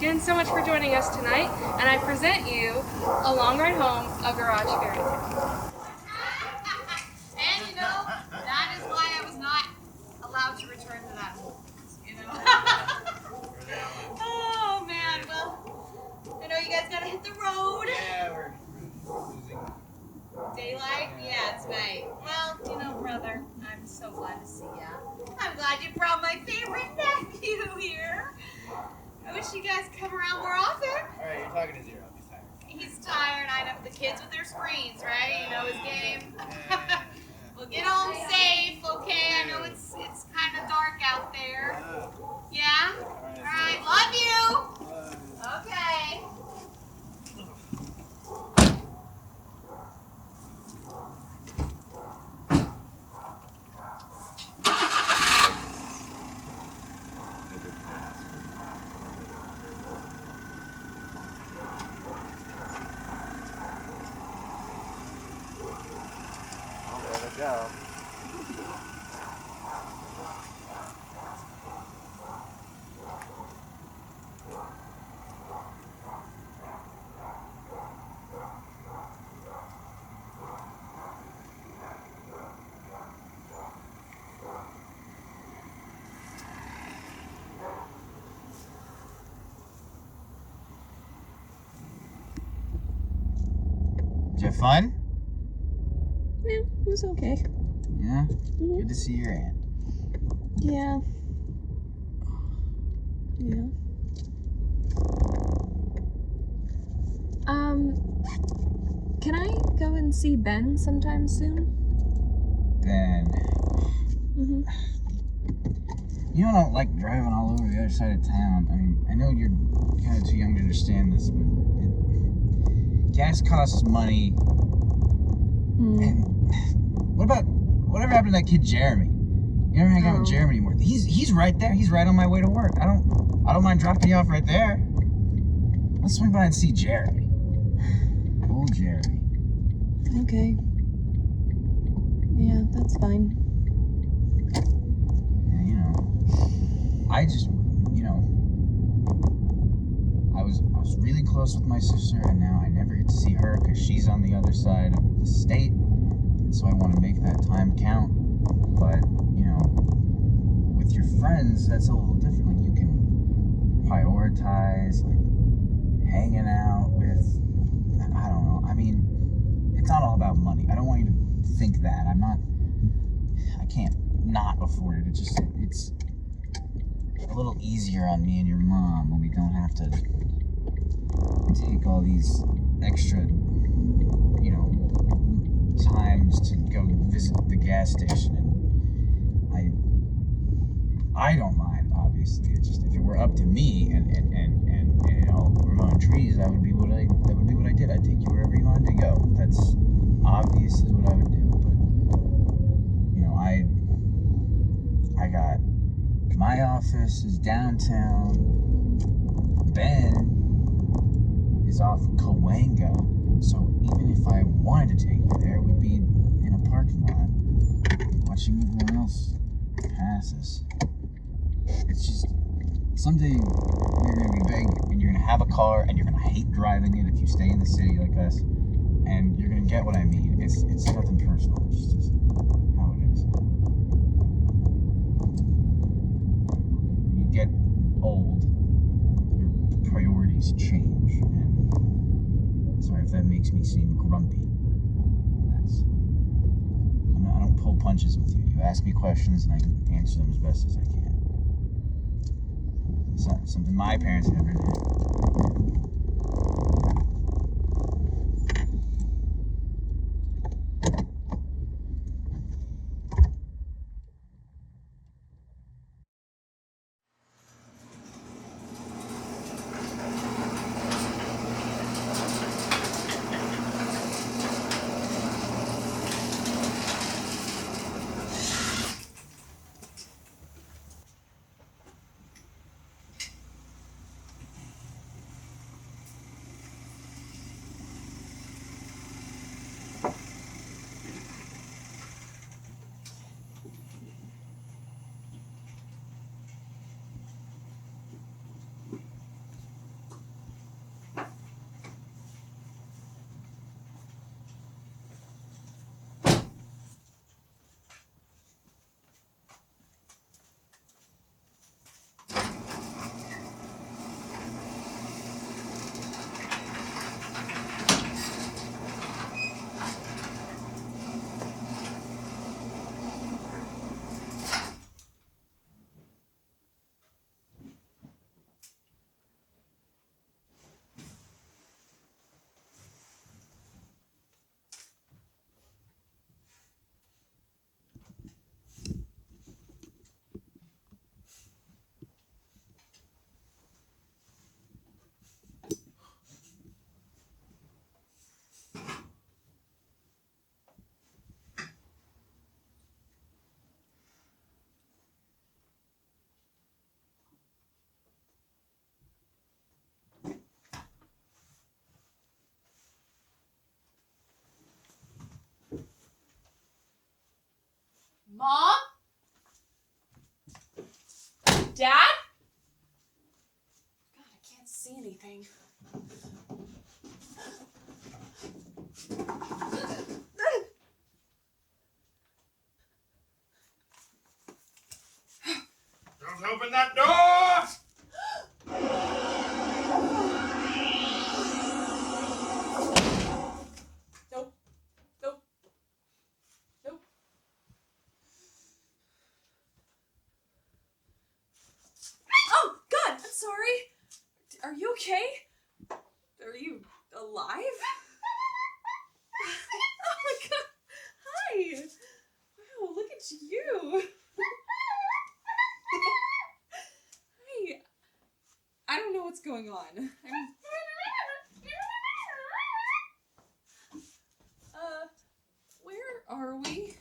again so much for joining us tonight, and I present you A Long Ride Home, A Garage Fairy Tale. And you know, that is why I was not allowed to return to that hole, you know? Oh man, well, I know you guys gotta hit the road. Yeah, we're losing. Daylight? Yeah, it's night. Well, you know, brother, I'm so glad to see ya. I'm glad you brought my favorite nephew here. I wish you guys come around more often. Alright, you're talking to Zero. He's tired. He's tired. I know the kids with their screens, right? You know his game. Well, get home safe, okay? I know it's kind of dark out there. Yeah? All right. Love you. Okay. Go. Did you have fun? Yeah, it was okay. Yeah? Good to see your aunt. Yeah. Yeah. Can I go and see Ben sometime soon? Ben. Mm-hmm. You know, I don't like driving all over the other side of town. I mean, I know you're kind of too young to understand this, but gas costs money. And whatever happened to that kid Jeremy? You never hang out with Jeremy anymore. He's right there. He's right on my way to work. I don't mind dropping you off right there. Let's swing by and see Jeremy. Old Jeremy. Okay. Yeah, that's fine. Yeah, you know. I just, you know, I was really close with my sister, and now I never get to see her because she's on the other side of the state. So I want to make that time count, but you know, with your friends, that's a little different. Like you can prioritize, like hanging out with. I don't know. I mean, it's not all about money. I don't want you to think that. I can't not afford it. It's a little easier on me and your mom when we don't have to take all these extra, you know, times to go visit the gas station, and I don't mind, obviously. It's just if it were up to me and you know, growing trees, that would be what I did. I'd take you wherever you wanted to go. That's obviously what I would do. But you know, I got my office is downtown. Ben is off Cahuenga. So even if I wanted to take you there, we'd be in a parking lot watching everyone else pass us. It's just, someday you're going to be big and you're going to have a car and you're going to hate driving it if you stay in the city like us. And you're going to get what I mean. It's nothing personal. It's just how it is. When you get old, your priorities change. And sorry if that makes me seem grumpy. I don't pull punches with you. You ask me questions and I can answer them as best as I can. It's not something my parents never did. see anything. Don't open that door! Nope. Nope. Nope. Oh, God, I'm sorry. Are you okay? Are you alive? Oh my God. Hi. Wow, look at you. Hi. I don't know what's going on. Where are we?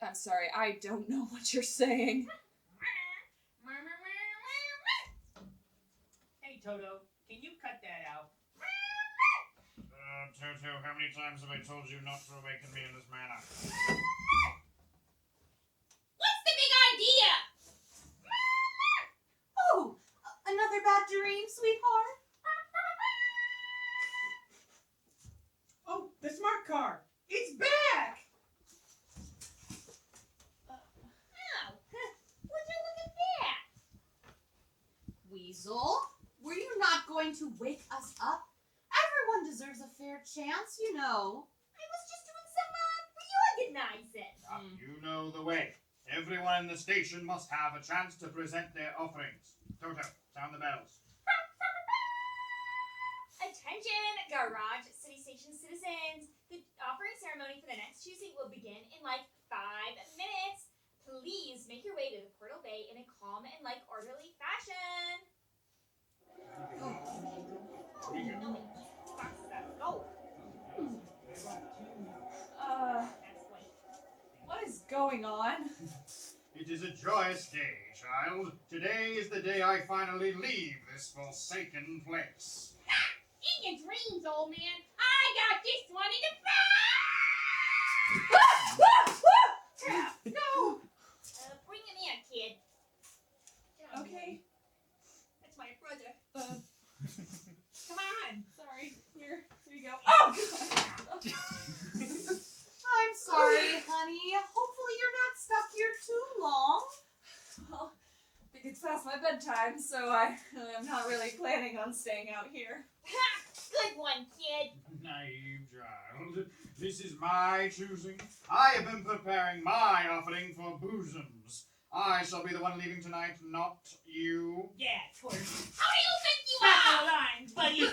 I'm sorry, I don't know what you're saying. Hey, Toto, can you cut that out? Toto, how many times have I told you not to awaken me in this manner? What's the big idea? Oh, another bad dream, sweetheart? Oh, the smart car! It's back! Ow! Would you look at that? Weasel, were you not going to wake us up? Everyone deserves a fair chance, you know. I was just doing some reorganizing. You know the way. Everyone in the station must have a chance to present their offerings. Toto, sound the bells. Attention, Garage City Station citizens. The offering ceremony for the next Tuesday will begin in like 5 minutes. Please make your way to the Portal Bay in a calm and orderly fashion. What is going on? It is a joyous day, child. Today is the day I finally leave this forsaken place. In your dreams, old man, I got this one in the No! Bring him in, kid. Okay. That's my brother. Come on. Sorry. Here you go. Oh, God. I'm sorry, honey. Hopefully you're not stuck here too long. Well, I think it's past my bedtime, so I'm not really planning on staying out here. Good one, kid. Naive child. This is my choosing. I have been preparing my offering for bosoms. I shall be the one leaving tonight, not you. Yeah, of course. How do you think you Back are? of the line, but you...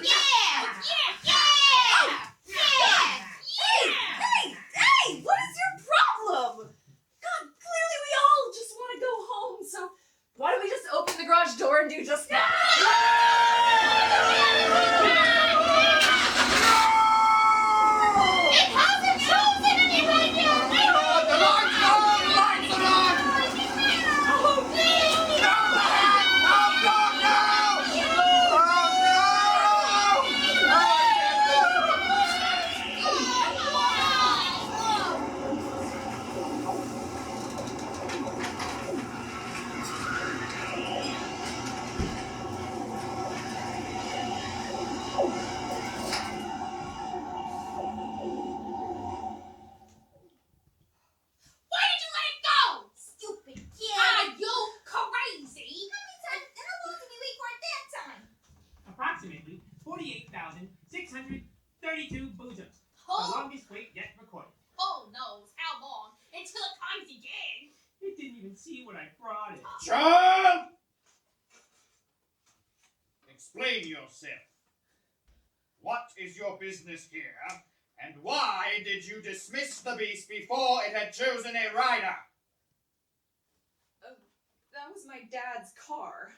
Hey! What is your problem? God, clearly we all just want to go home, so why don't we just open the garage door and do just that? It hasn't chosen anybody yet! The lights are on! The lights are on! Why did you let it go? Stupid kid. Are you crazy? How long did you wait for it that time? Approximately 48,632 bosoms. The Oh, longest wait yet recorded. oh knows how long until it comes again. It didn't even see what I brought it. Child! Explain yourself. What is your business here, and why did you dismiss the beast before it had chosen a rider? That was my dad's car.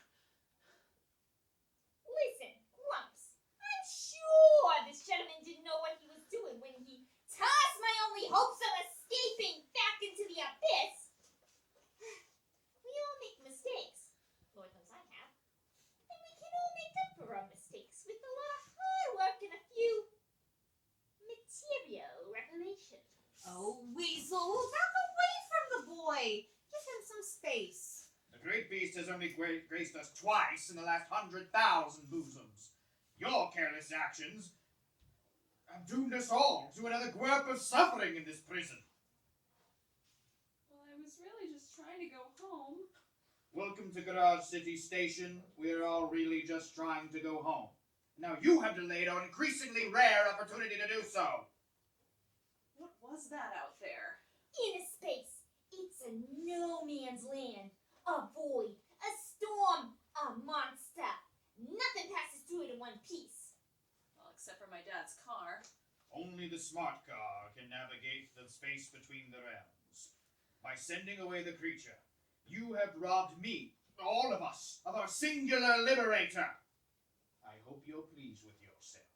Listen, Grumps. I'm sure this gentleman didn't know what he was doing when he tossed my only hopes of escaping back into the abyss. We all make mistakes. Lord knows I have. And we can all make up for our mistakes with a lot of hard work and a few material reparations. Oh, Weasel, back away from the boy. Give him some space. face. The great beast has only graced us twice in the last 100,000 bosoms. Your careless actions have doomed us all to another gwerp of suffering in this prison. Well, I was really just trying to go home. Welcome to Garage City Station. We're all really just trying to go home. Now you have delayed an increasingly rare opportunity to do so. What was that out there? Inner space. It's a no man's land. A void. A storm. A monster. Nothing passes through it in one piece. Well, except for my dad's car. Only the smart car can navigate the space between the realms. By sending away the creature, you have robbed me, all of us, of our singular liberator. I hope you're pleased with yourself.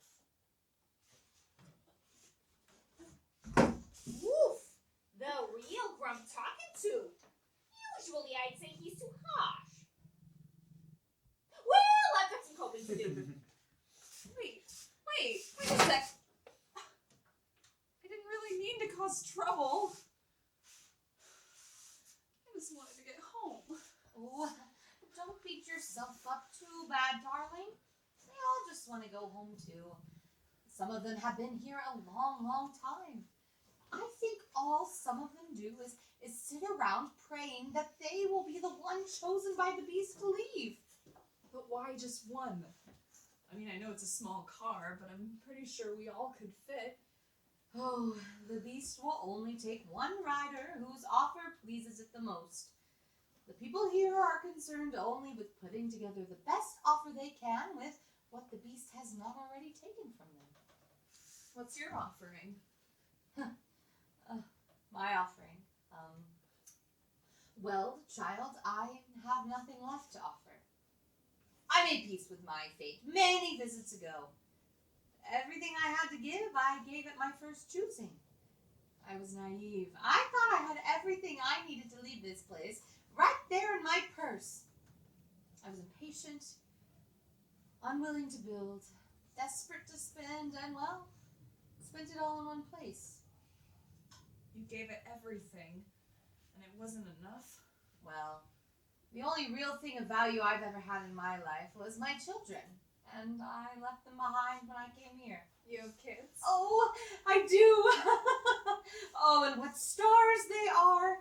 Woof! The real grump talking to. Usually I'd say he's too harsh. Well, I've got some coping to do. Wait a sec. I didn't really mean to cause trouble. I just wanted to get home. Oh, don't beat yourself up too bad, darling. They all just want to go home too. Some of them have been here a long, long time. I think all some of them do is sit around praying that they will be the one chosen by the beast to leave. But why just one? I mean, I know it's a small car, but I'm pretty sure we all could fit. Oh, the beast will only take one rider whose offer pleases it the most. The people here are concerned only with putting together the best offer they can with what the beast has not already taken from them. What's your offering? My offering. Well, child, I have nothing left to offer. I made peace with my fate many visits ago. Everything I had to give, I gave at my first choosing. I was naive. I thought I had everything I needed to leave this place right there in my purse. I was impatient, unwilling to build, desperate to spend, and, well, spent it all in one place. You gave it everything, and it wasn't enough? Well, the only real thing of value I've ever had in my life was my children, and I left them behind when I came here. You have kids? Oh, I do! Oh, and what stars they are!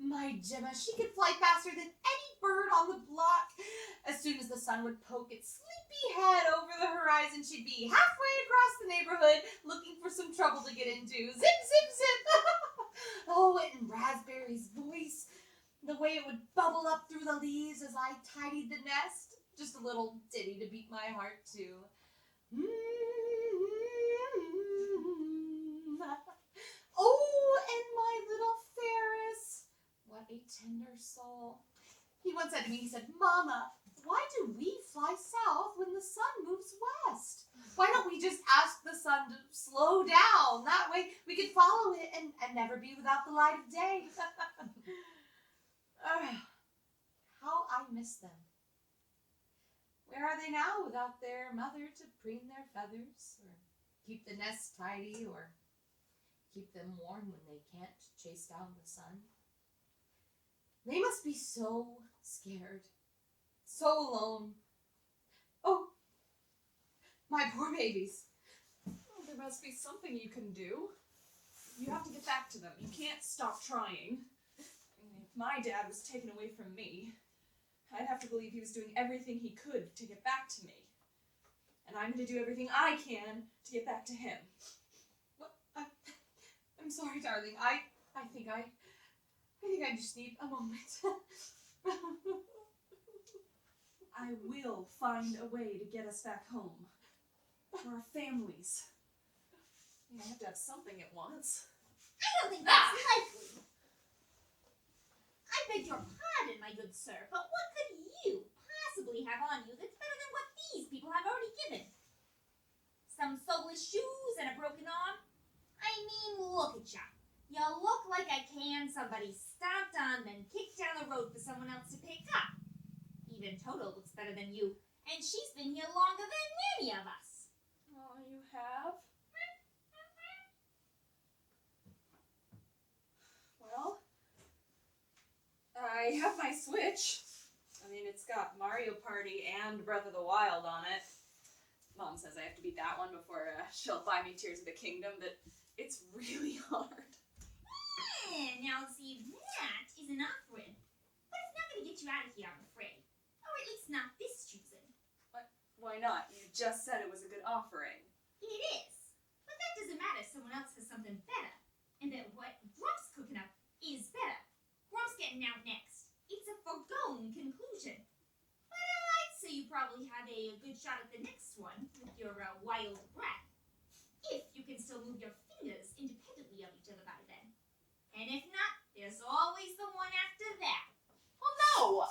My Gemma, she could fly faster than any bird on the block. As soon as the sun would poke its sleepy head over the horizon, she'd be halfway across the neighborhood looking for some trouble to get into. Zip, zip, zip! Oh, and Raspberry's voice, the way it would bubble up through the leaves as I tidied the nest. Just a little ditty to beat my heart to. Oh, and my little Ferris. What a tender soul. He once said to me, he said, Mama, why do we fly south when the sun moves west? Why don't we just ask the sun to slow down? That way we could follow it and never be without the light of day. How I miss them. Where are they now without their mother to preen their feathers, or keep the nest tidy, or keep them warm when they can't chase down the sun? They must be so scared, so alone. Oh, my poor babies. Well, there must be something you can do. You have to get back to them. You can't stop trying. I mean, if my dad was taken away from me, I'd have to believe he was doing everything he could to get back to me. And I'm going to do everything I can to get back to him. What? I'm sorry, darling. I think I just need a moment. I will find a way to get us back home. For our families. I have to have something at once. I don't think that's likely. I beg your pardon, my good sir, but what could you possibly have on you that's better than what these people have already given? Some soulless shoes and a broken arm? I mean, look at ya. You look like a can somebody stomped on then kicked down the road for someone else to pick up. Even Toto looks better than you, and she's been here longer than many of us. Oh, you have? Well, I I have my Switch. I mean, it's got Mario Party and Breath of the Wild on it. Mom says I have to beat that one before she'll buy me Tears of the Kingdom, but it's really hard. Now see, that is an offering. But it's not going to get you out of here, I'm afraid. Or at least not this choosing. Why not? You just said it was a good offering. It is. But that doesn't matter if someone else has something better. And that what Grump's cooking up is better. Grump's getting out next. It's a foregone conclusion. But I'd say you probably have a good shot at the next one with your wild brat. If you can still move your fingers independently of each other by then. And if not, there's always the one after that. Well, no!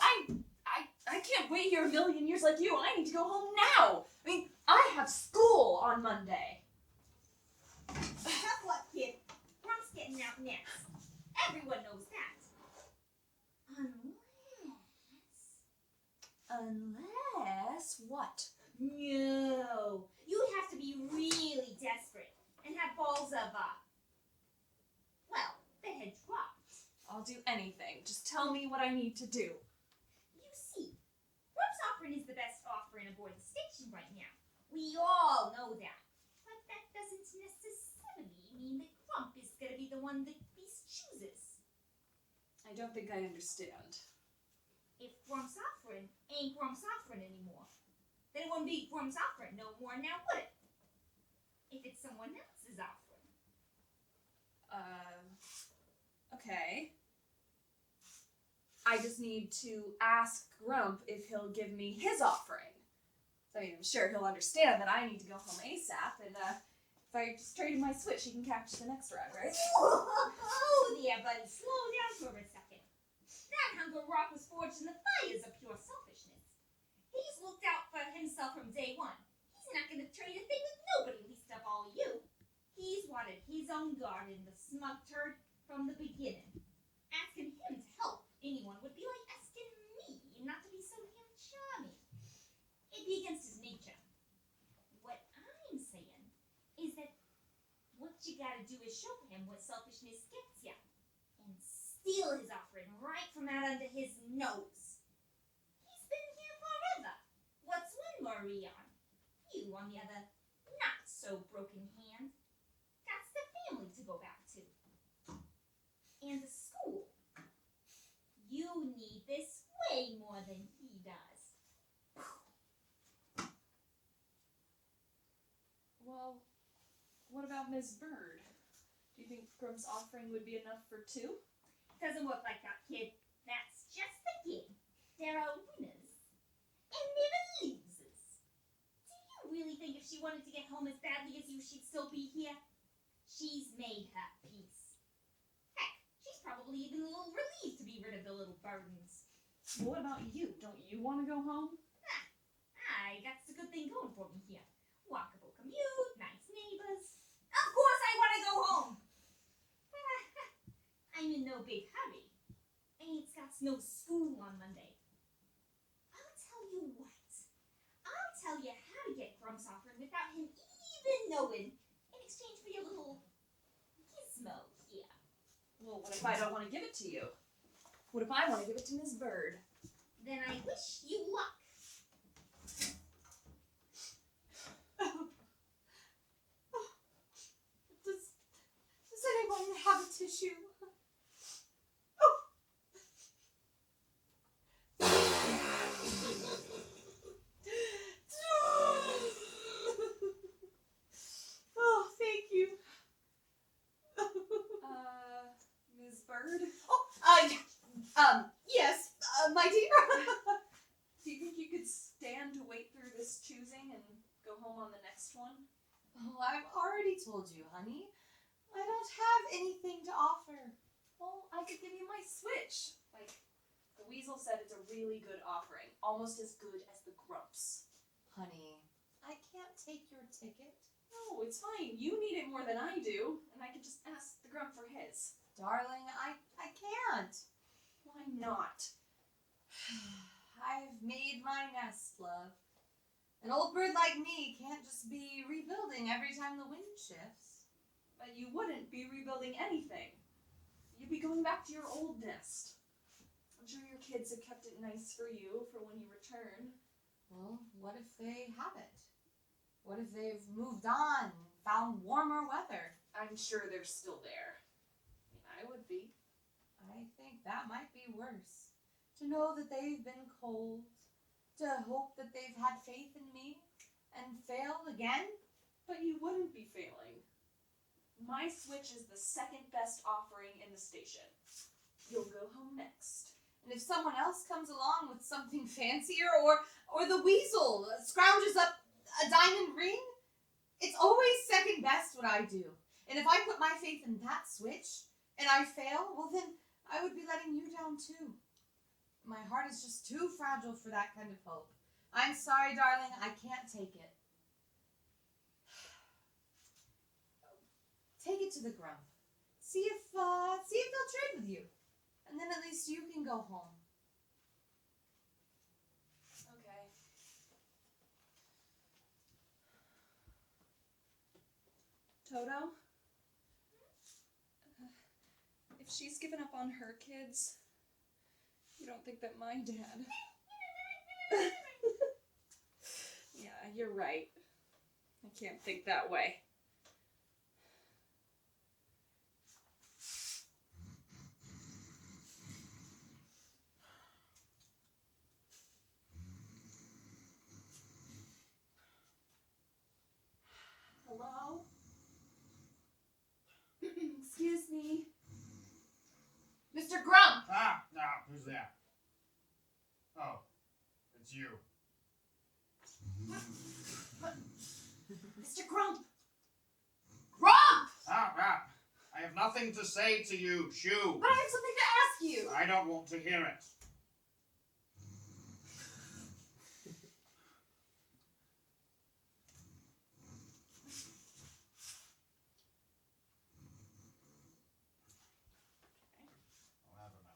I can't wait here a million years like you. I need to go home now. I mean, I have school on Monday. Tough luck, kid. Grump's getting out next. Everyone knows that. Unless what? No. You'd have to be really desperate and have balls of, well, the head dropped. I'll do anything. Just tell me what I need to do. You see, Grump's offering is the best offering aboard the station right now. We all know that. But that doesn't necessarily mean that Grump is going to be the one that Beast chooses. I don't think I understand. If Grump's offering ain't Grump's offering anymore, then it wouldn't be Grump's offering no more now, would it? If it's someone else's offering. Okay. I just need to ask Grump if he'll give me his offering. So, I mean, I'm sure he'll understand that I need to go home ASAP, and if I just trade him my Switch, he can catch the next ride, right? Oh, there, buddy. Slow down for a second. That Hunger Rock was forged in the fires of pure selfishness. He's looked out for himself from day one. He's not going to trade a thing with nobody, least of all you. He's wanted his own garden, the smug turd, from the beginning. Asking him to help anyone would be like asking me not to be so damn charming. It'd be against his nature. What I'm saying is that what you gotta do is show him what selfishness gets ya. And steal his offering right from out under his nose. He's been here forever. What's one Marie on? You, on the other, not so broken hand. That's the family to go back to. And the school. You need this way more than he does. Well, what about Miss Bird? Do you think Grump's offering would be enough for two? Doesn't work like that, kid. That's just the game. There are winners. And there are losers. Do you really think if she wanted to get home as badly as you, she'd still be here? She's made her peace. Heck, she's probably even a little relieved to be rid of the little burdens. Well, what about you? Don't you want to go home? I got a good thing going for me here. Walkable commute, nice neighbors. Of course I want to go home. I'm in no big hurry. Ain't got no school on Monday. I'll tell you what. I'll tell you how to get Grump's offering without him even knowing in exchange for your little gizmo here. Well, what if I don't want to give it to you? What if I want to give it to Miss Bird? Then I wish you luck. Does anyone have a tissue? Oh, thank you. Miss Bird? Yes, my dear. Do you think you could stand to wait through this choosing and go home on the next one? Oh, I've already told you, honey. I don't have anything to offer. Well, I could give you my Switch. Like, the Weasel said it's a really good offering. Almost as good as the Grumps. Honey, I can't take your ticket. No, it's fine. You need it more than I do. And I can just ask the Grump for his. Darling, I can't. Why not? I've made my nest, love. An old bird like me can't just be rebuilding every time the wind shifts. But you wouldn't be rebuilding anything. You'd be going back to your old nest. I'm sure kids have kept it nice for you for when you return. Well, what if they haven't? What if they've moved on, found warmer weather? I'm sure they're still there. I would be. I think that might be worse. To know that they've been cold, to hope that they've had faith in me, and failed again. But you wouldn't be failing. My switch is the second best offering in the station. You'll go home next. And if someone else comes along with something fancier, or the Weasel scrounges up a diamond ring, it's always second best what I do. And if I put my faith in that switch, and I fail, well then I would be letting you down too. My heart is just too fragile for that kind of hope. I'm sorry, darling, I can't take it. Take it to the grump. See if they'll trade with you. And then at least you can go home. Okay. Toto? If she's given up on her kids, you don't think that my dad... Yeah, you're right. I can't think that way. Hello? Excuse me. Mr. Grump! Who's that? Oh, it's you. Mr. Grump! Grump! I have nothing to say to you, Shoo. But I have something to ask you. I don't want to hear it. I'll have another.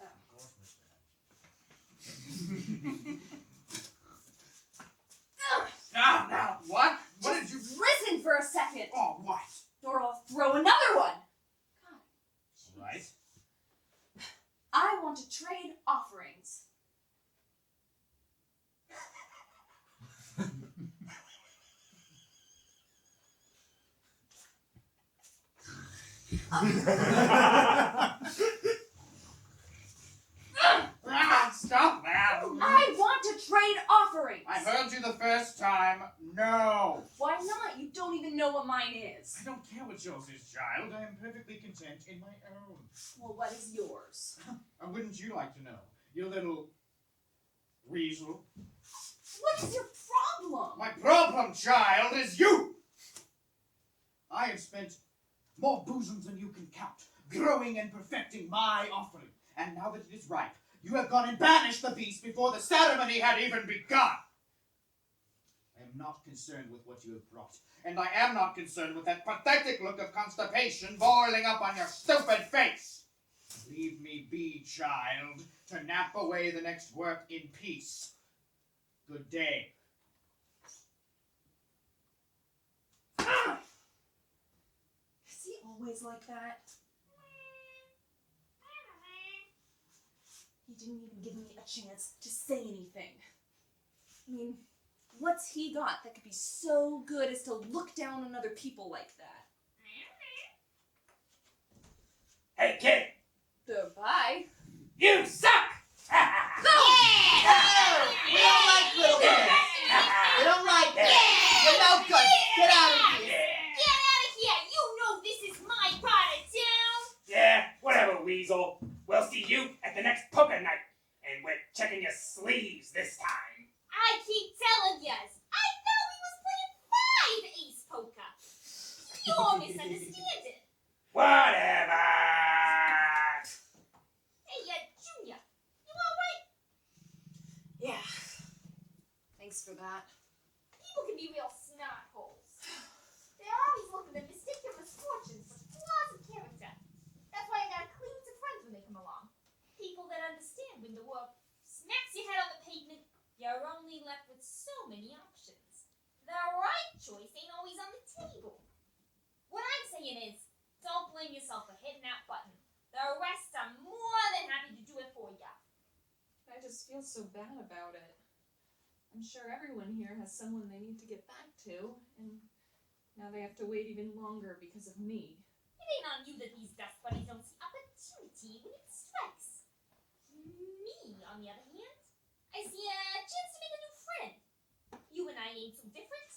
Of course, Mr. Now, what? What did you... Listen for a second, Oh, what? or I'll throw another one. God, Right? I want to trade offerings. Stop that! I want to trade offerings. I heard you the first time. No. Why not? You don't even know what mine is. I don't care what yours is, child. I am perfectly content in my own. Well, what is yours? Wouldn't you like to know? You little weasel. What is your problem? My problem, child, is you! I have spent more bosoms than you can count, growing and perfecting my offering. And now that it is ripe, you have gone and banished the beast before the ceremony had even begun. I am not concerned with what you have brought, and I am not concerned with that pathetic look of constipation boiling up on your stupid face. Leave me be, child, to nap away the next work in peace. Good day. Is he always like that? He didn't even give me a chance to say anything. I mean, what's he got that could be so good as to look down on other people like that? Hey, kid! Goodbye. You suck! We don't like little kids. We don't like that. You're no good. Get out of here. Get out of here! You know this is my part of town! Yeah, whatever, Weasel. We'll see you at the next poker night. And we're checking your sleeves this time. I keep telling yous, I thought we was playing 5 ace poker. You're misunderstanding. Whatever! Hey, Junior, you alright? Yeah. Thanks for that. People can be real snot holes. They're always looking to mistake your misfortunes for flaws of character. That's why I gotta cling to friends when they come along. People that understand when the world smacks your head on the pavement, you're only left with so many options. The right choice ain't always on the table. What I'm saying is, don't blame yourself for hitting that button. The rest are more than happy to do it for ya. I just feel so bad about it. I'm sure everyone here has someone they need to get back to, and now they have to wait even longer because of me. It ain't on you that these dust bunnies don't see opportunity when it strikes. Me, on the other hand, I see a chance to make a new friend. You and I ain't so different.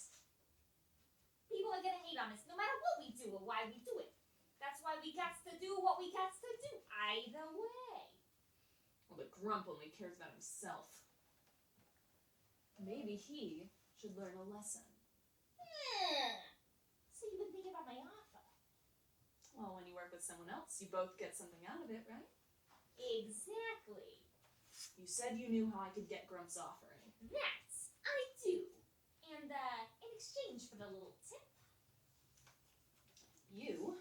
People are gonna hate on us no matter what we do or why we do it. That's why we got to do what we got to do, either way. Well, the grump only cares about himself. Maybe he should learn a lesson. So you've been thinking about my offer? Well, when you work with someone else, you both get something out of it, right? Exactly. You said you knew how I could get Grump's offering. That I do. And in exchange for the little tip, You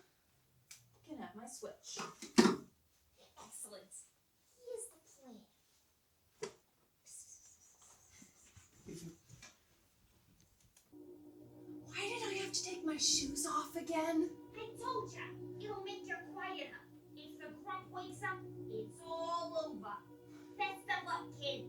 can have my switch. excellent. Here's the plan. Why did I have to take my shoes off again? I told ya, it'll make you quieter. If the grump wakes up, it's all over. Best of luck, kid.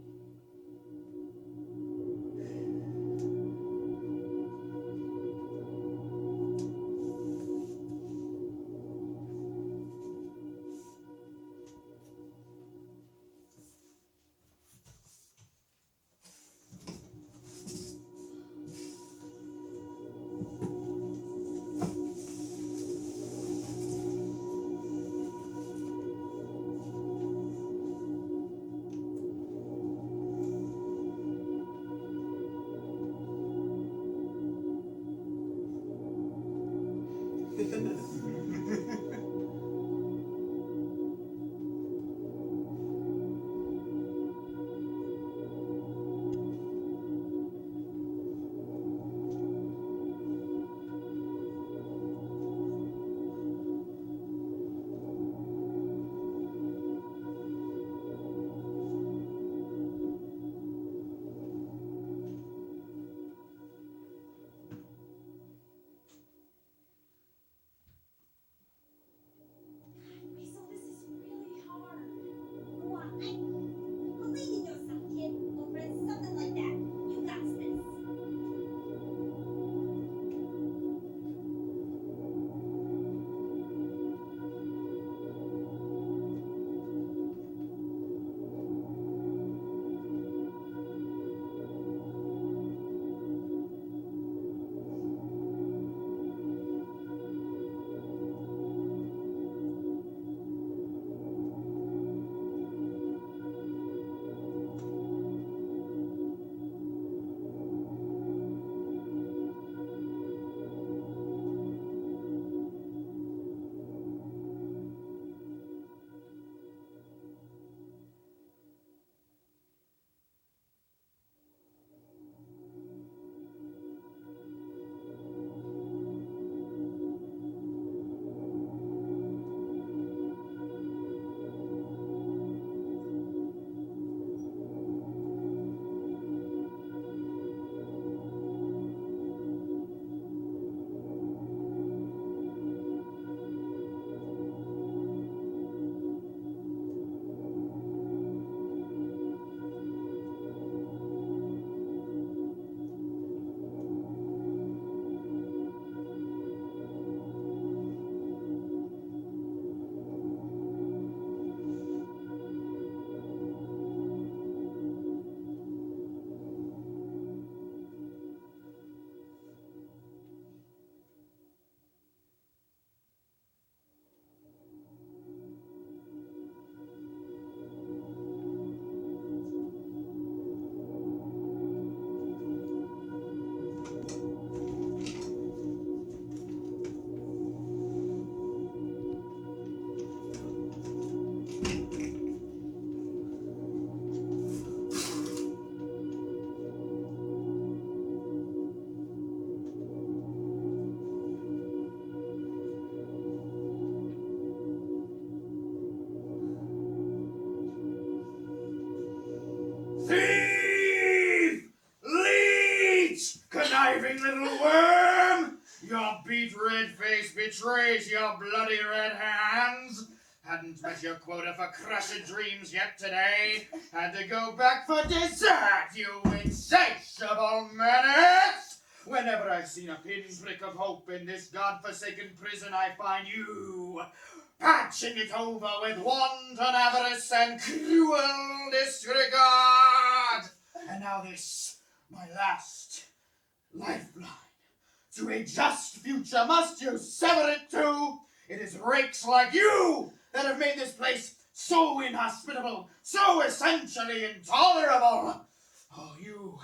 betrays your bloody red hands. Hadn't met your quota for crushed dreams yet today. Had to go back for dessert, you insatiable menace! Whenever I've seen a pinprick of hope in this godforsaken prison, I find you patching it over with wanton avarice and cruel disregard. And now this, my last lifeline. To a just future must you sever it too? It is rakes like you that have made this place so inhospitable, so essentially intolerable. Oh, you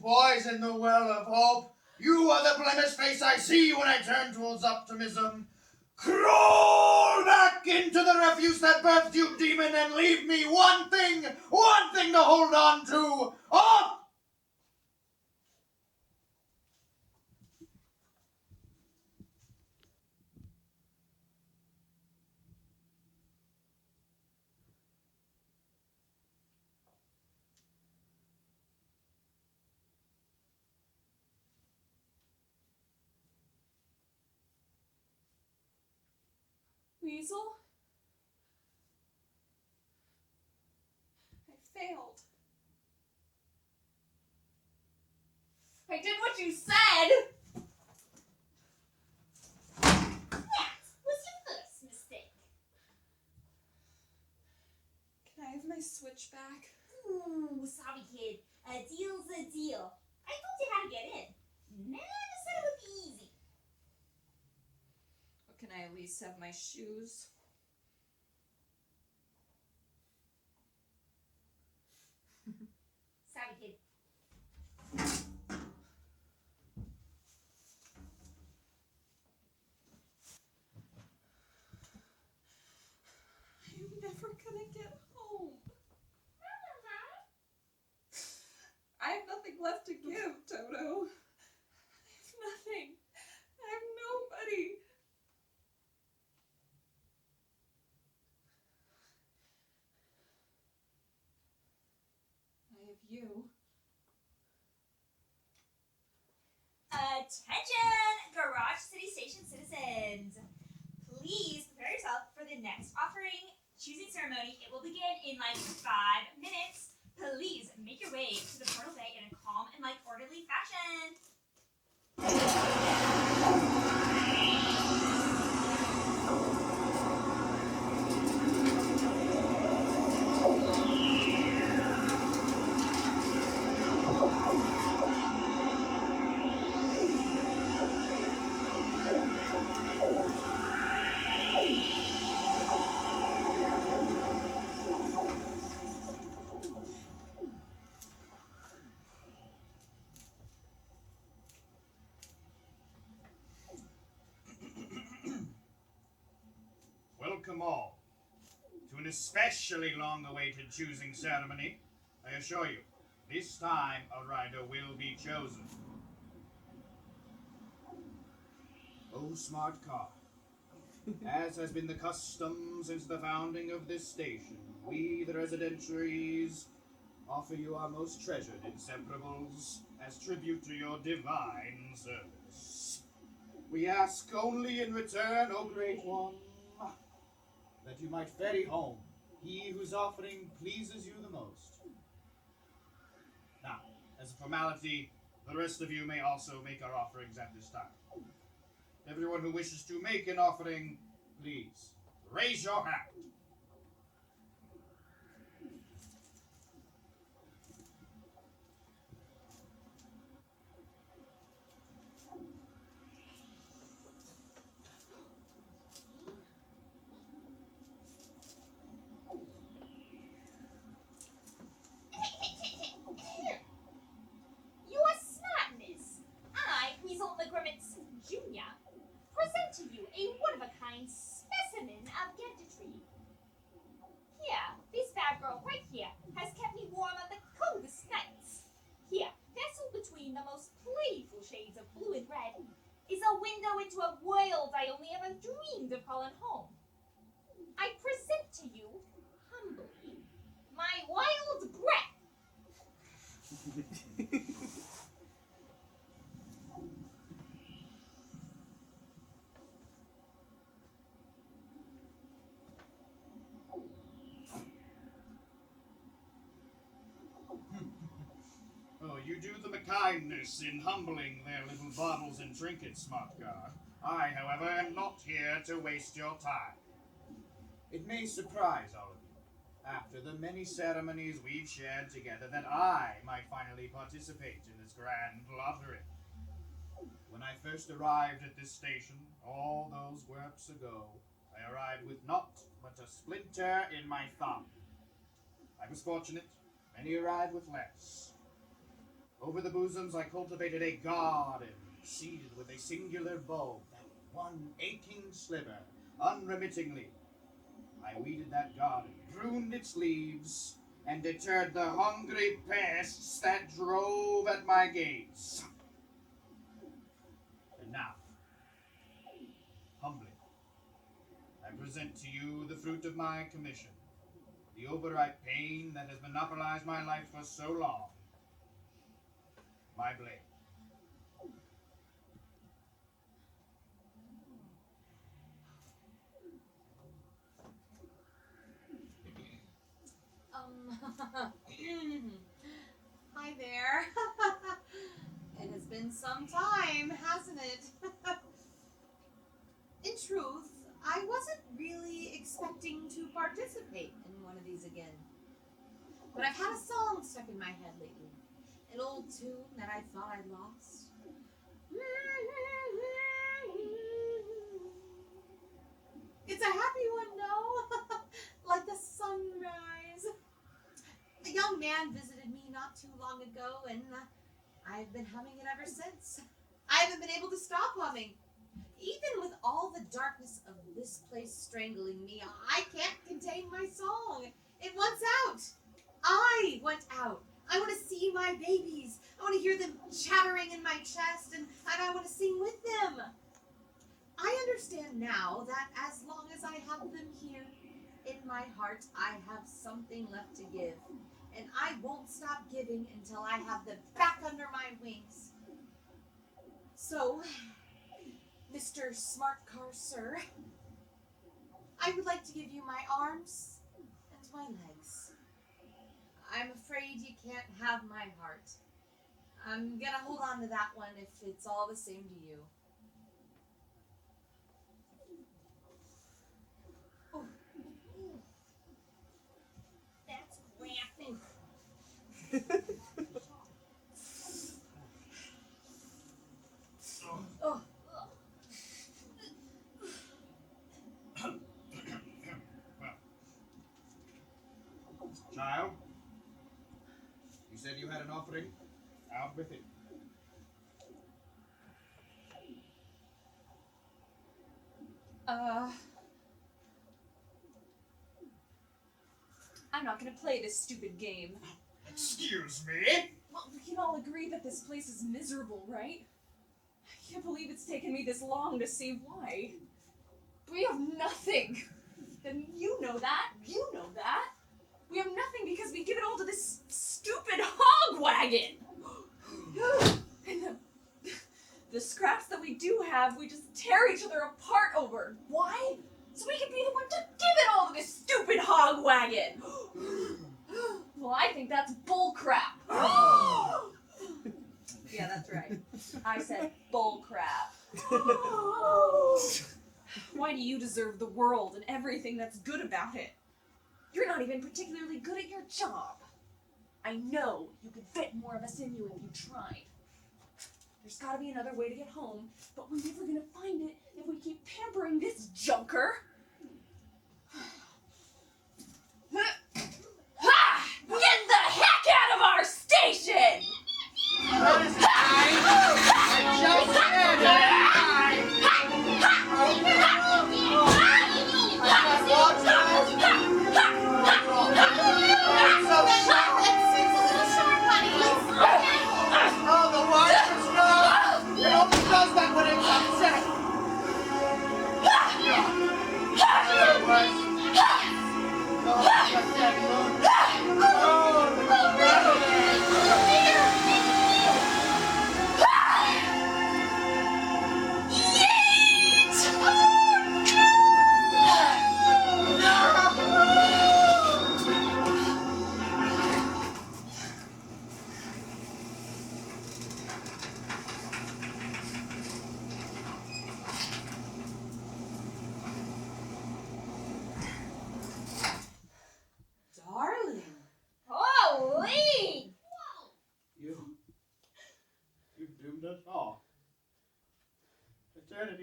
boys in the well of hope, you are the blemished face I see when I turn towards optimism. Crawl back into the refuse that birthed you, demon, and leave me one thing to hold on to. Off! Weasel? I failed. I did what you said! That was your first mistake. Can I have my switch back? Ooh, sorry, kid. A deal's a deal. I told you how to get in. Never said it would be easy. Or can I at least have my shoes? Sorry, kid. I'm never gonna get home. I have nothing left to give, Toto. I have nothing. I have nobody. I have you. Attention, Garage City Station citizens. Please prepare yourself for the next offering choosing ceremony. It will begin in like 5 minutes. Please make your way to the portal bay in a calm and orderly fashion. Welcome all to an especially long-awaited choosing ceremony. I assure you, this time a rider will be chosen. Oh, smart car. As has been the custom since the founding of this station, we, the residentiaries, offer you our most treasured inseparables as tribute to your divine service. We ask only in return, O Great One, that you might ferry home he whose offering pleases you the most. Now, as a formality, the rest of you may also make our offerings at this time. Everyone who wishes to make an offering, please raise your hand. Your smartness. I, Weasel Jr., present to you a one-of-a-kind specimen of gadgetry. Here, this bad girl right here has kept me warm on the coldest nights. Here, nestled between the most playful shades of blue and red, is a window into a world I only ever dreamed of calling home. I present to you, humbly, my wild breath. do them a kindness in humbling their little baubles and trinkets, smart guard. I, however, am not here to waste your time. It may surprise all of you, after the many ceremonies we've shared together, that I might finally participate in this grand lottery. When I first arrived at this station, all those works ago, I arrived with naught but a splinter in my thumb. I was fortunate, many arrived with less. Over the bosoms I cultivated a garden, seeded with a singular bulb, that one aching sliver, unremittingly. I weeded that garden, pruned its leaves, and deterred the hungry pests that drove at my gates. And now, humbly, I present to you the fruit of my commission, the overripe pain that has monopolized my life for so long. My blade. Hi there. It has been some time, hasn't it? In truth, I wasn't really expecting to participate in one of these again. But I've had a song stuck in my head lately. An old tune that I thought I'd lost. It's a happy one, no? Like the sunrise. A young man visited me not too long ago, and I've been humming it ever since. I haven't been able to stop humming. Even with all the darkness of this place strangling me, I can't contain my song. It wants out. I want out. I want to see my babies. I want to hear them chattering in my chest, and I want to sing with them. I understand now that as long as I have them here, in my heart, I have something left to give. And I won't stop giving until I have them back under my wings. So, Mr. Smart Car Sir, I would like to give you my arms and my legs. I'm afraid you can't have my heart. I'm gonna hold on to that one if it's all the same to you. Oh. That's graphic. Oh. Well, child, you said you had an offering. Out with it. I'm not gonna play this stupid game. Excuse me? Well, we can all agree that this place is miserable, right? I can't believe it's taken me this long to see why. We have nothing. And you know that. You know that. We have nothing because we give it all to this stupid hog wagon. And the scraps that we do have, we just tear each other apart over. Why? So we can be the one to give it all to this stupid hog wagon. Well, I think that's bull crap. Yeah, that's right. I said bull crap. Why do you deserve the world and everything that's good about it? You're not even particularly good at your job. I know you could fit more of us in you if you tried. There's gotta be another way to get home, but we're never gonna find it if we keep pampering this junker. Get the heck out of our station! That is fine. I just said it. Oh, the watch is wrong. It only does that when it's upset.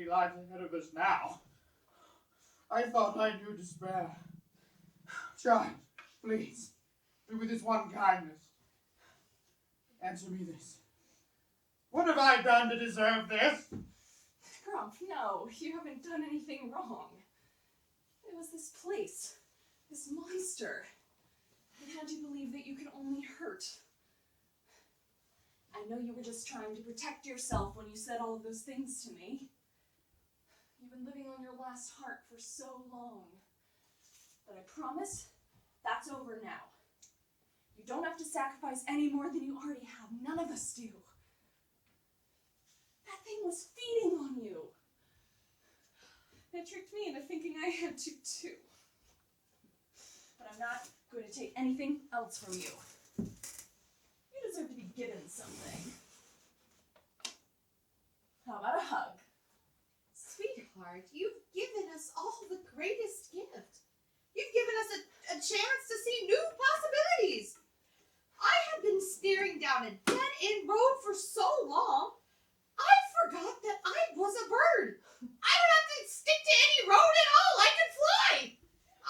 certainly lies ahead of us now. I thought I knew despair. Child, please, do me this one kindness. Answer me this. What have I done to deserve this? Grump, no, you haven't done anything wrong. It was this place, this monster. It had you believe that you could only hurt. I know you were just trying to protect yourself when you said all of those things to me. You've been living on your last heart for so long. But I promise, that's over now. You don't have to sacrifice any more than you already have. None of us do. That thing was feeding on you. It tricked me into thinking I had to too. But I'm not going to take anything else from you. You deserve to be given something. How about a hug? Sweetheart, you've given us all the greatest gift. You've given us a chance to see new possibilities. I have been staring down a dead-end road for so long, I forgot that I was a bird. I don't have to stick to any road at all. I can fly.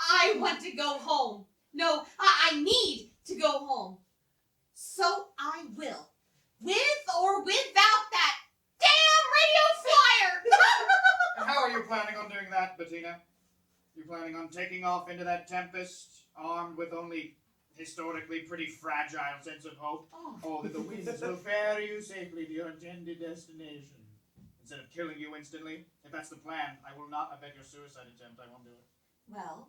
I want to go home. No, I need to go home. So I will. With or without that damn radio flyer. And how are you planning on doing that, Bettina? You planning on taking off into that tempest, armed with only historically pretty fragile sense of hope? Oh, that the winds will ferry you safely to your intended destination, instead of killing you instantly? If that's the plan, I will not abet your suicide attempt. I won't do it. Well,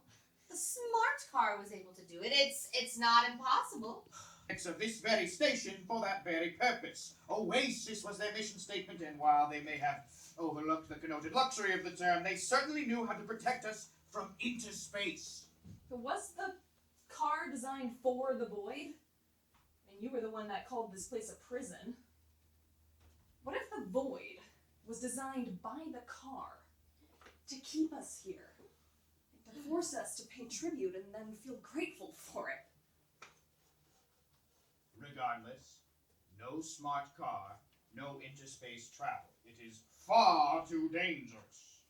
the smart car was able to do it. It's not impossible. Of this very station for that very purpose. Oasis was their mission statement, and while they may have overlooked the connoted luxury of the term, they certainly knew how to protect us from interspace. But was the car designed for the void? And you were the one that called this place a prison. What if the void was designed by the car to keep us here? To force us to pay tribute and then feel grateful for it? Regardless, no smart car, no interspace travel. It is far too dangerous.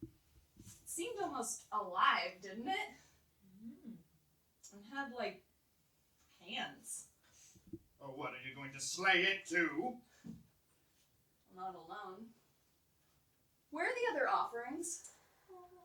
It seemed almost alive, didn't it? And had, like, hands. Oh, what, are you going to slay it too? Not alone. Where are the other offerings? What?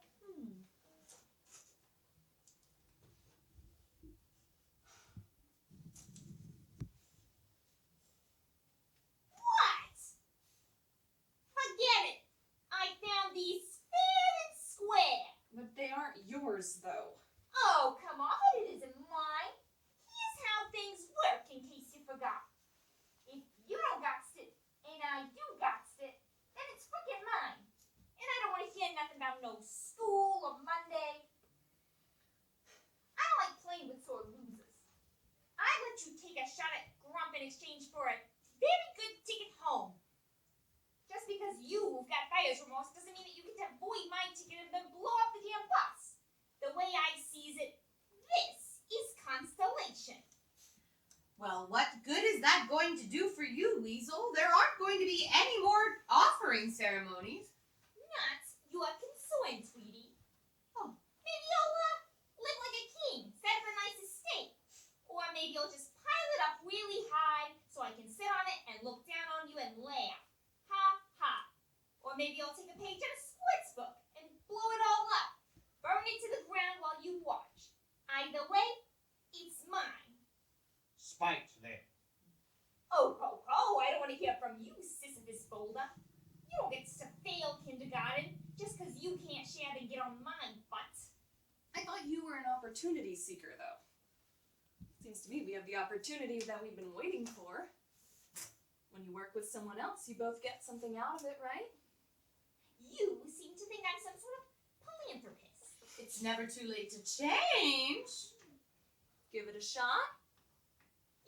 Forget it. I found these fair and square. But they aren't yours, though. Oh, come on, it isn't mine. Here's how things work, in case you forgot. If you don't got it, and I do got it, then it's freaking mine. And I don't want to hear nothing about no school or Monday. I don't like playing with sore losers. I let you take a shot at Grump in exchange for a very good ticket home. Just because you've got buyer's remorse doesn't mean that you get to void my ticket and then blow up the damn bus. The way I sees it, this is Constellation. Well, what good is that going to do for you, Weasel? There aren't going to be any more offering ceremonies. Not your concern, sweetie. Oh. Maybe you'll live like a king, set up a nice estate. Or maybe you'll just pile it up really high so I can sit on it and look down on you and laugh. Ha ha. Or maybe you'll take a page out of Squid's book and blow it all up. Burn it to the ground while you watch. Either way, it's mine. Spite then. Oh, I don't want to hear from you, Sisyphus Boulder. You don't get to fail kindergarten just because you can't share and get on my butt. I thought you were an opportunity seeker, though. Seems to me we have the opportunity that we've been waiting for. When you work with someone else, you both get something out of it, right? You seem to think I'm some sort of philanthropist. It's never too late to change. Give it a shot.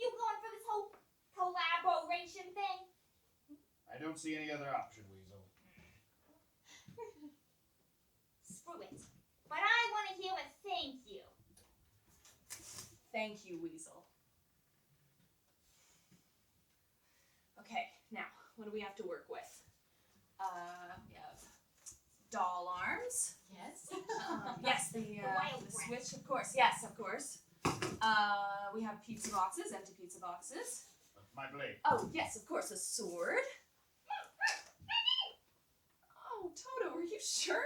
You going for this whole collaboration thing? I don't see any other option, Weasel. Screw it. But I want to hear a thank you. Thank you, Weasel. What do we have to work with? We have doll arms. Yes. Yes, the wild the one. switch, of course. Yes, of course. We have pizza boxes, empty pizza boxes. My blade. Oh, yes, of course, a sword. Oh, Toto, are you sure?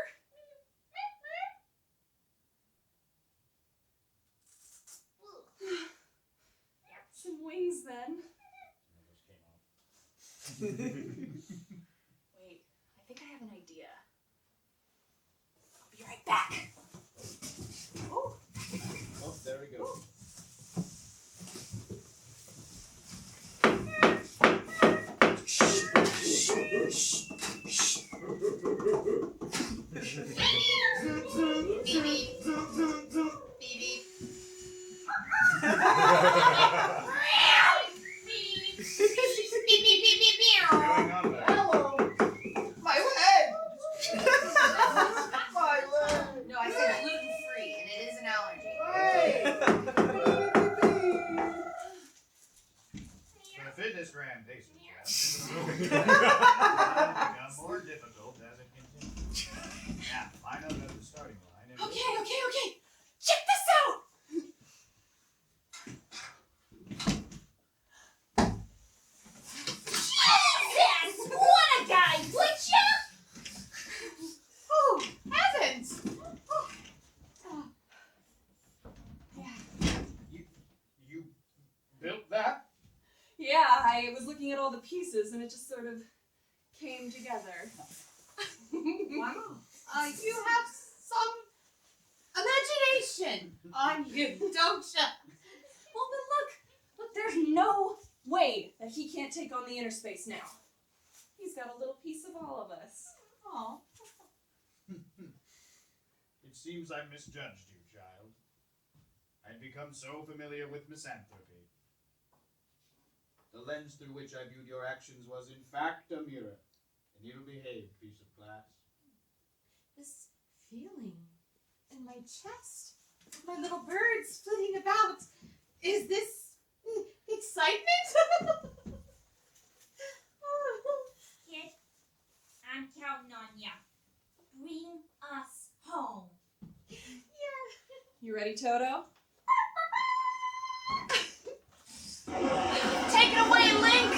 Some wings, then. Wait, I think I have an idea. I'll be right back. Oh. Oh, there we go. Beep beep. Beep beep. Beep beep beep beep beep. What's going on there? Hello. My leg. My leg. No, I said gluten free, and it is an allergy. Hey. For the fitness gram, become more difficult as it continues. Now, line up at the starting line. And Okay. Check this out! Jesus! What a guy, would ya? Oh, heavens! You built that? Yeah, I was looking at all the pieces and it just sort of came together. Wow. You have some imagination on you, don't you? Well, but look, there's no way that he can't take on the inner space now. He's got a little piece of all of us. Oh. It seems I misjudged you, child. I'd become so familiar with misanthropy. The lens through which I viewed your actions was in fact a mirror, an ill-behaved piece of glass. This feeling in my chest, my little birds flitting about, is this excitement? Kid, I'm counting on ya. Bring us home. You ready, Toto? Take it away, Link!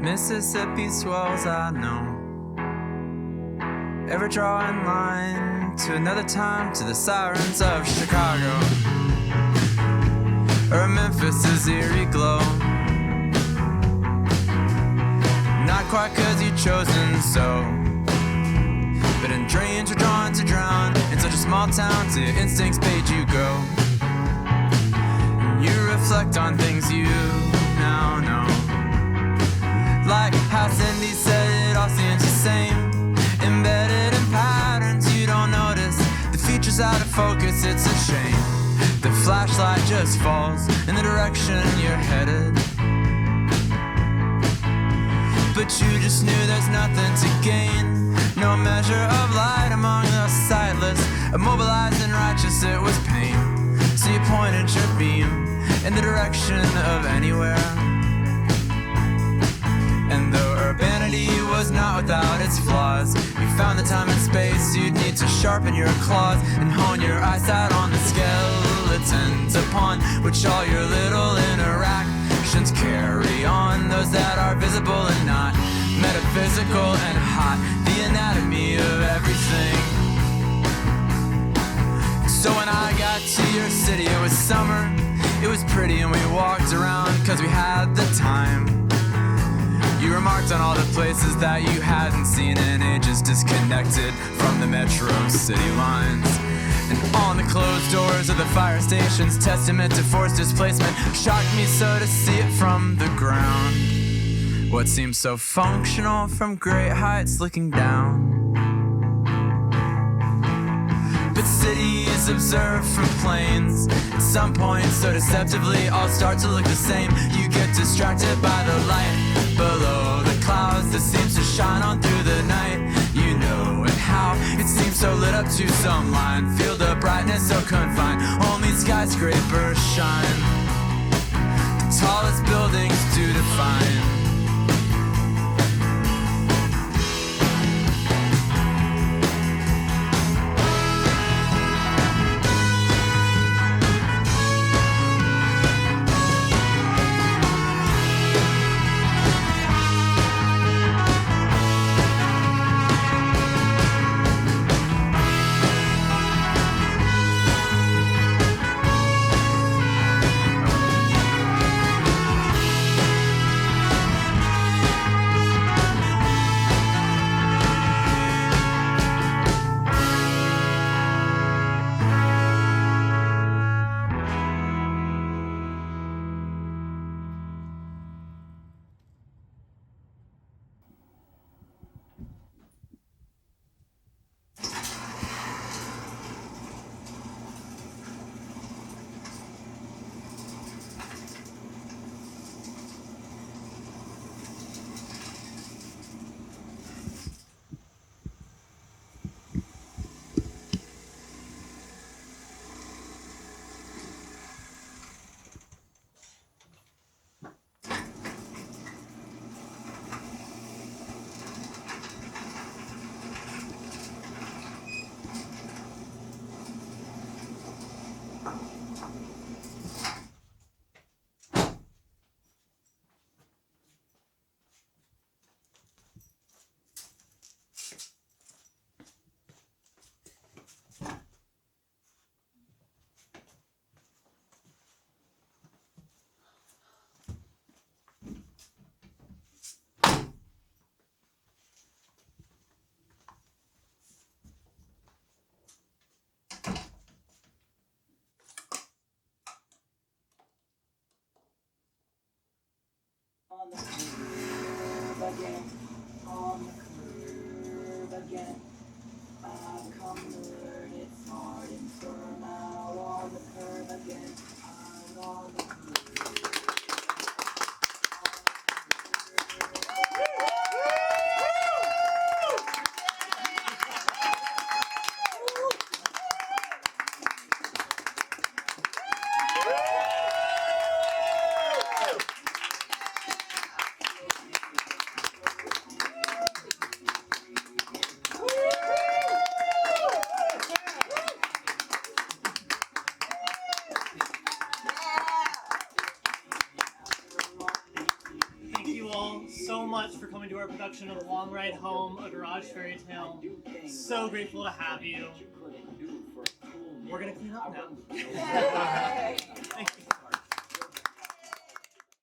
Mississippi swells, I know. Ever drawing line to another time, to the sirens of Chicago, or Memphis' eerie glow. Not quite 'cause you've chosen so, but in dreams you're drawn to drown. In such a small town, to your instincts bade you go. And you reflect on things you now know. Like how Cindy said, it all seems the same, embedded in patterns you don't notice. The features out of focus, it's a shame. The flashlight just falls in the direction you're headed, but you just knew there's nothing to gain. No measure of light among the sightless, immobilized and righteous, it was pain. So you pointed your beam in the direction of anywhere. And though urbanity was not without its flaws, you found the time and space you'd need to sharpen your claws and hone your eyesight on the skeletons upon which all your little interactions carry on. Those that are visible and not metaphysical and hot, the anatomy of everything. So when I got to your city, it was summer, it was pretty, and we walked around 'cause we had the time. You remarked on all the places that you hadn't seen in ages, disconnected from the metro city lines. And on the closed doors of the fire stations, testament to forced displacement, shocked me so to see it from the ground. What seems so functional from great heights looking down. but cities observed from planes. At some point, so deceptively, all start to look the same. You get distracted by the light below the clouds that seems to shine on through the night. You know and how it seems so lit up to some line. Feel the brightness so confined, only skyscrapers shine. The tallest buildings do define. On the curve again, on the curve again. I've come to learn it's hard and firm out on the curve again. Out on the curve. So much for coming to our production of The Long Ride Home, a garage fairy tale. So grateful to have you. We're gonna clean up now.